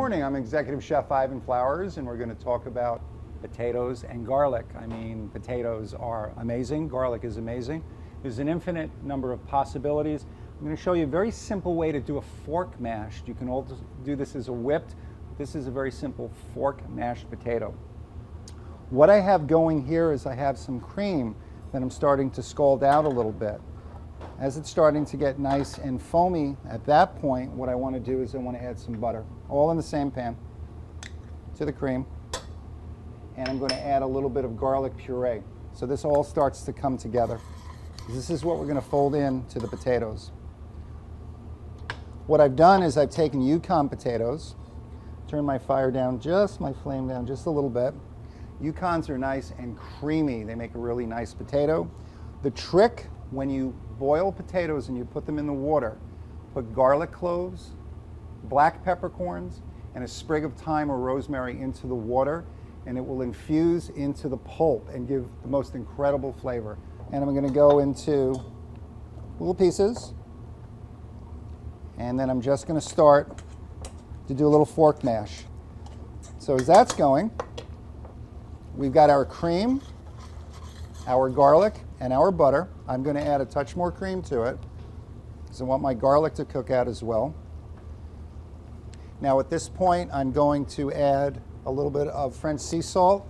morning, I'm Executive Chef Ivan Flowers, and we're going to talk about potatoes and garlic. I mean, potatoes are amazing, garlic is amazing. There's an infinite number of possibilities. I'm going to show you a very simple way to do a fork mashed. You can also do this as a whipped. This is a very simple fork mashed potato. What I have going here is I have some cream that I'm starting to scald out a little bit. As it's starting to get nice and foamy, at that point, what I want to do is I want to add some butter, all in the same pan, to the cream. And I'm going to add a little bit of garlic puree. So this all starts to come together. This is what we're going to fold into the potatoes. What I've done is I've taken Yukon potatoes, turned my flame down just a little bit. Yukons are nice and creamy. They make a really nice potato. The trick when you boil potatoes and you put them in the water, put garlic cloves, black peppercorns, and a sprig of thyme or rosemary into the water, and it will infuse into the pulp and give the most incredible flavor. And I'm going to go into little pieces, and then I'm just going to start to do a little fork mash. So as that's going, we've got our cream, our garlic, and our butter. I'm going to add a touch more cream to it because I want my garlic to cook out as well. Now at this point, I'm going to add a little bit of French sea salt,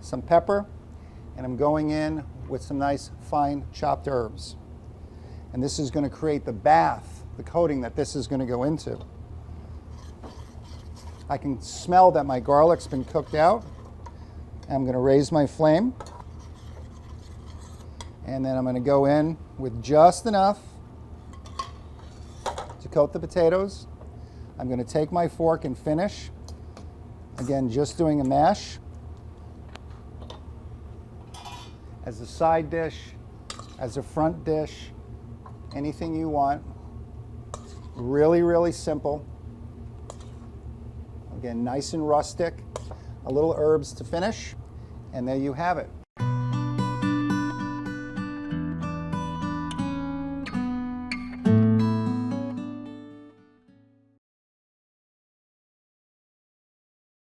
some pepper, and I'm going in with some nice fine chopped herbs. And this is going to create the bath, the coating that this is going to go into. I can smell that my garlic's been cooked out. I'm going to raise my flame, and then I'm going to go in with just enough to coat the potatoes. I'm going to take my fork and finish. Again, just doing a mash. As a side dish, as a front dish, anything you want. Really, really simple. Again, nice and rustic. A little herbs to finish, and there you have it.